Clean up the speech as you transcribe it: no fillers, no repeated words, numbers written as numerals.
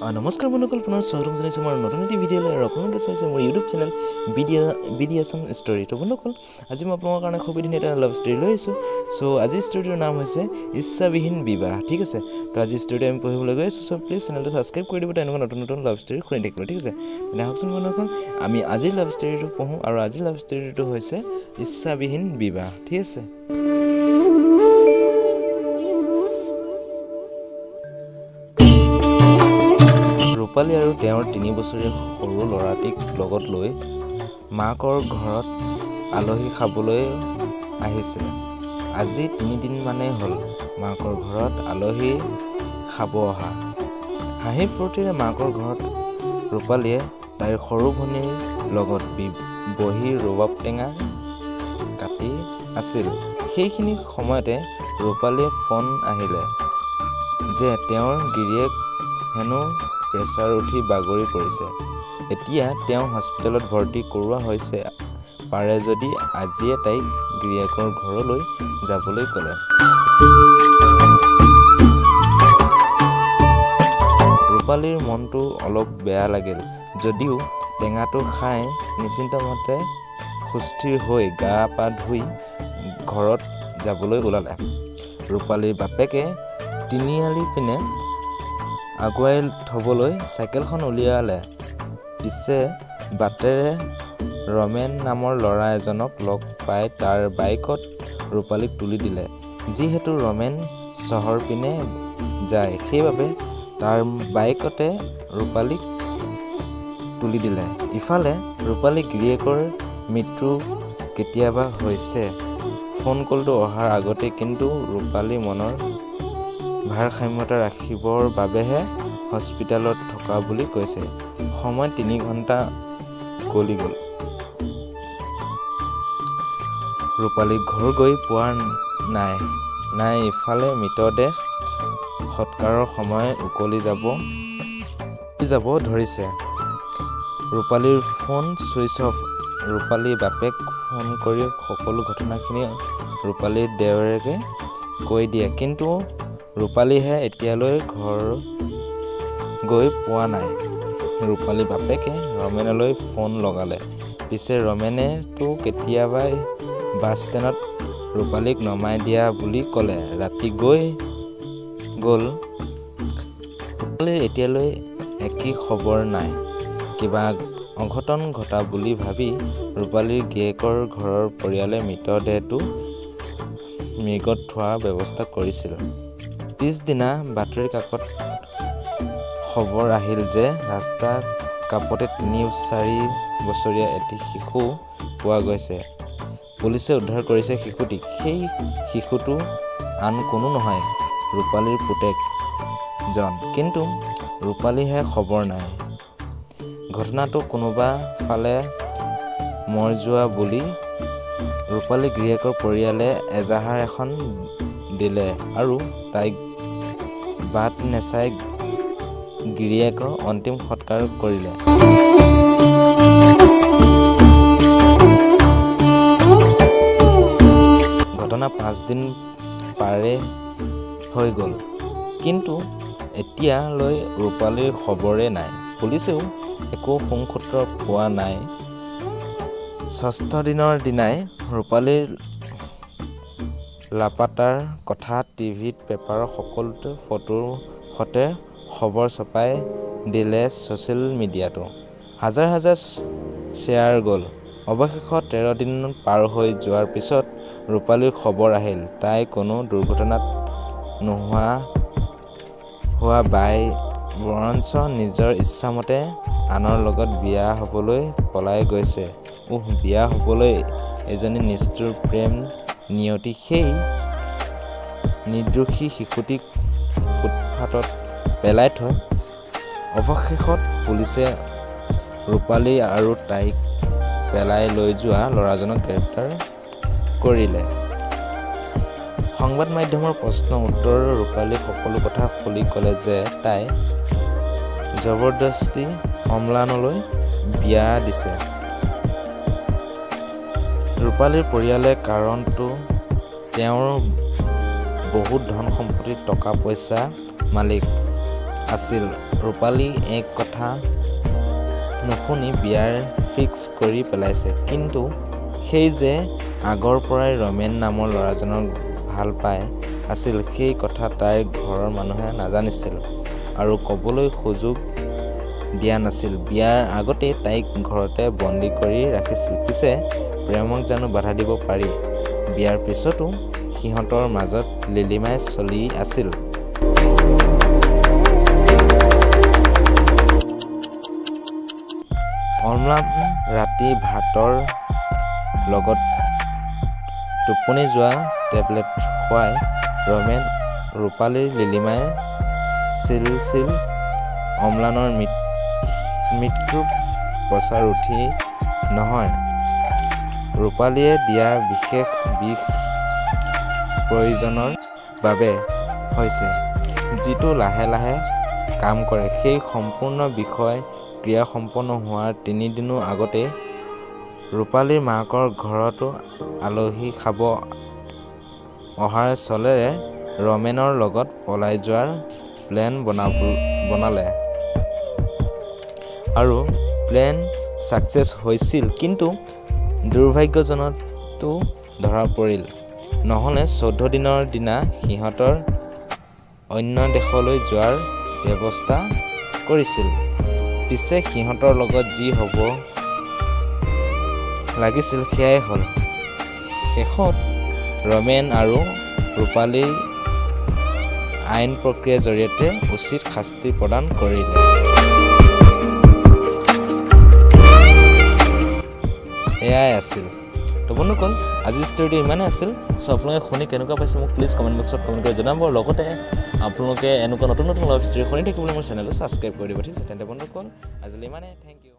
নমস্কাৰ বন্ধুসকল, পুনৰ স্বাগতম জনাইছোঁ আমাৰ নতুন এটি ভিডিঅ'লৈ। আৰু আপোনালোকে চাইছে মোৰ YouTube channel bidi Assam story. তো বন্ধুসকল, আজি মই আপোনালোকৰ কাৰণে খুবেই ধুনীয়া এটা লাভ ষ্টৰী লৈ আহিছোঁ। চ' আজিৰ ষ্টৰীটোৰ নাম হৈছে ইচ্ছাবিহীন বিবাহ। ঠিক আছে, তো আজিৰ ষ্টৰীটো আমি পঢ়িবলৈ গৈ আছোঁ। চ' প্লিজ চেনেলটো ছাবস্ক্ৰাইব কৰি দিব, তেনেকুৱা নতুন নতুন লাভ ষ্টৰী শুনি থাকিব। ঠিক আছে, তেনে আহকচোন বন্ধুসকল, আমি আজিৰ লাভ ষ্টৰীটো পঢ়োঁ। আৰু আজিৰ লাভ ষ্টৰীটো হৈছে ইচ্ছাবিহীন বিবাহ। ঠিক আছে, ৰূপালী আৰু তেওঁৰ 3 বছৰীয়া সৰু ল'ৰাটিক লগত লৈ মাকৰ ঘৰত আলহী খাবলৈ আহিছে। আজি 3 দিন মানেই হ'ল মাকৰ ঘৰত আলহী খাব অহা। হাঁহি ফূৰ্তিৰে মাকৰ ঘৰত ৰূপালীয়ে তাইৰ সৰু ভনীৰ লগত বহি ৰবাব টেঙা কাটি আছিল। সেইখিনি সময়তে ৰূপালীয়ে ফোন আহিলে যে তেওঁৰ গিৰিয়েক হেনো প্ৰেছাৰ উঠি বাগৰি পৰিছে। এতিয়া তেওঁ হস্পিটেলত ভৰ্তি কৰোৱা হৈছে। পাৰে যদি আজিয়ে তাইক গিৰিয়েকৰ ঘৰলৈ যাবলৈ ক'লে। ৰূপালীৰ মনটো অলপ বেয়া লাগিল যদিও টেঙাটো খাই নিশ্চিন্তমতে সুস্থিৰ হৈ গা পা ধুই ঘৰত যাবলৈ ওলালে। ৰূপালীৰ বাপেকে তিনিআলি পিনে আগুৱাই থ'বলৈ চাইকেলখন উলিয়ালে। পিছে বাটেৰে ৰমেন নামৰ ল'ৰা এজনক লগ পাই তাৰ বাইকত ৰূপালীক তুলি দিলে। যিহেতু ৰমেন চহৰ পিনে যায়, সেইবাবে তাৰ বাইকতে ৰূপালীক তুলি দিলে। ইফালে ৰূপালী গিৰিয়েকৰ মৃত্যু কেতিয়াবা হৈছে। ফোন কলটো অহাৰ আগতে কিন্তু ৰূপালী মনৰ ভাৰসাম্যতা ৰাখিবৰ বাবেহে হস্পিটেলত থকা বুলি কৈছে। সময় 3 ঘণ্টা গলি গ'ল। ৰূপালী ঘৰ গৈ পোৱা নাই। ইফালে মৃতদেহ সৎকাৰৰ সময় উকলি যাব ধৰিছে। ৰূপালীৰ ফোন ছুইচ অফ। ৰূপালীৰ বাপেক ফোন কৰি সকলো ঘটনাখিনি ৰূপালীৰ দেৱৰেকে কৈ দিয়ে, কিন্তু ৰূপালীহে এতিয়ালৈ ঘৰ গৈ পোৱা নাই। ৰূপালীৰ বাপেকে ৰমেনলৈ ফোন লগালে। পিছে ৰমেনেতো কেতিয়াবাই বাছ ষ্টেণ্ডত ৰূপালীক নমাই দিয়া বুলি ক'লে। ৰাতি গ'ল। ৰূপালীৰ এতিয়ালৈ একো খবৰ নাই। কিবা অঘটন ঘটা বুলি ভাবি ৰূপালীৰ গিৰিয়েকৰ ঘৰৰ পৰিয়ালে মৃতদেহটো মৃগত থোৱাৰ ব্যৱস্থা কৰিছিল। পিছদিনা বাতৰি কাকত খবৰ আহিল যে ৰাস্তাৰ কাষতে 3-4 বছৰীয়া এটি শিশু পোৱা গৈছে। পুলিচে উদ্ধাৰ কৰিছে শিশুটিক। সেই শিশুটো আন কোনো নহয়, ৰূপালীৰ পুতেকজন। কিন্তু ৰূপালীহে খবৰ নাই। ঘটনাটো কোনোবা ফালে মৰ যোৱা বুলি ৰূপালী গিৰিয়েকৰ পৰিয়ালে এজাহাৰ এখন দিলে আৰু তাইক বাট নেচাই গিৰিয়েকৰ অন্তিম সৎকাৰ কৰিলে। ঘটনা 5 দিন পাৰে হৈ গ'ল, কিন্তু এতিয়ালৈ ৰূপালীৰ খবৰে নাই। পুলিচেও একো সুংসূত্ৰ পোৱা নাই। 6ষ্ঠ দিনৰ দিনাই ৰূপালীৰ লাপাতাৰ কথা টিভিত পেপাৰৰ সকলোতে ফটোৰ সতে খবৰ ছপাই দিলে ছ'চিয়েল মিডিয়াতো। হাজাৰ শ্বেয়াৰ গ'ল। অৱশেষত 13 দিন পাৰ হৈ যোৱাৰ পিছত ৰূপালীৰ খবৰ আহিল। তাই কোনো দুৰ্ঘটনাত নোহোৱা বাই বৰঞ্চ নিজৰ ইচ্ছামতে আনৰ লগত বিয়া হ'বলৈ পলাই গৈছে। বিয়া হ'বলৈ এজনী নিষ্ঠুৰ প্ৰেম নিয়তি সেই নিৰ্দোষী শিশুটিক ফুটপাথত পেলাই থৈ অৱশেষত পুলিচে ৰূপালী আৰু তাইক পেলাই লৈ যোৱা ল'ৰাজনক গ্ৰেপ্তাৰ কৰিলে। সংবাদ মাধ্যমৰ প্ৰশ্ন উত্তৰত ৰূপালী সকলো কথা খুলি ক'লে যে তাই জবৰদস্তি অম্লানলৈ বিয়া দিছে। ৰূপালীৰ পৰিয়ালে কাৰণটো তেওঁৰ বহুত ধন সম্পত্তিৰ টকা পইচা মালিক আছিল। ৰূপালী এক কথা নুশুনি বিয়াৰ ফিক্স কৰি পেলাইছে। কিন্তু সেই যে আগৰ পৰাই ৰমেন নামৰ ল'ৰাজনক ভাল পাই আছিল সেই কথা তাইৰ ঘৰৰ মানুহে নাজানিছিল আৰু ক'বলৈ সুযোগ দিয়া নাছিল। বিয়াৰ আগতে তাইক ঘৰতে বন্দী কৰি ৰাখিছিল। পিছে প্ৰেমক জানো বাধা দিব পাৰি? বিয়াৰ পিছতো সিহঁতৰ মাজত লিলিমাই চলি আছিল। অম্লান ৰাতি ভাতৰ লগত টোপনি যোৱা টেবলেট খুৱাই ৰমেন ৰূপালীৰ লিলিমাই ছিল অম্লানৰ মৃত্যুৰ প্ৰচাৰ উঠি নহয়, ৰূপালীয়ে দিয়া বিশেষ বিষ প্ৰয়োজনৰ বাবে হৈছে, যিটো লাহে লাহে কাম কৰে। সেই সম্পূৰ্ণ বিষয় ক্ৰিয়া সম্পন্ন হোৱাৰ 3 দিনো আগতে ৰূপালীৰ মাকৰ ঘৰতো আলহী খাব অহাৰ চলেৰে ৰমেনৰ লগত পলাই যোৱাৰ প্লেন বনালে আৰু প্লেন ছাকচেছ হৈছিল। কিন্তু দুৰ্ভাগ্যজনকটো ধৰা পৰিল। নহ'লে 14 দিনৰ দিনা সিহঁতৰ অন্য দেশলৈ যোৱাৰ ব্যৱস্থা কৰিছিল। পিছে সিহঁতৰ লগত যি হ'ব লাগিছিল সেয়াই হ'ল। শেষত ৰমেন আৰু ৰূপালীৰ আইন প্ৰক্ৰিয়াৰ জৰিয়তে উচিত শাস্তি প্ৰদান কৰিলে। এয়াই আছিল। তো বন্ধুসকল, আজিৰ ষ্টৰিটো ইমানেই আছিল। চ' আপোনালোকে শুনি কেনেকুৱা পাইছে মোক প্লিজ কমেণ্ট বক্সত কমেণ্ট কৰি জনাব। লগতে আপোনালোকে এনেকুৱা নতুন লাভ ষ্টৰি শুনি থাকিবলৈ মোৰ চেনেলটো ছাবস্ক্ৰাইব কৰি দিব। ঠিক আছে তেন্তে বন্ধুসকল, আজিলৈ ইমানেই। Thank U.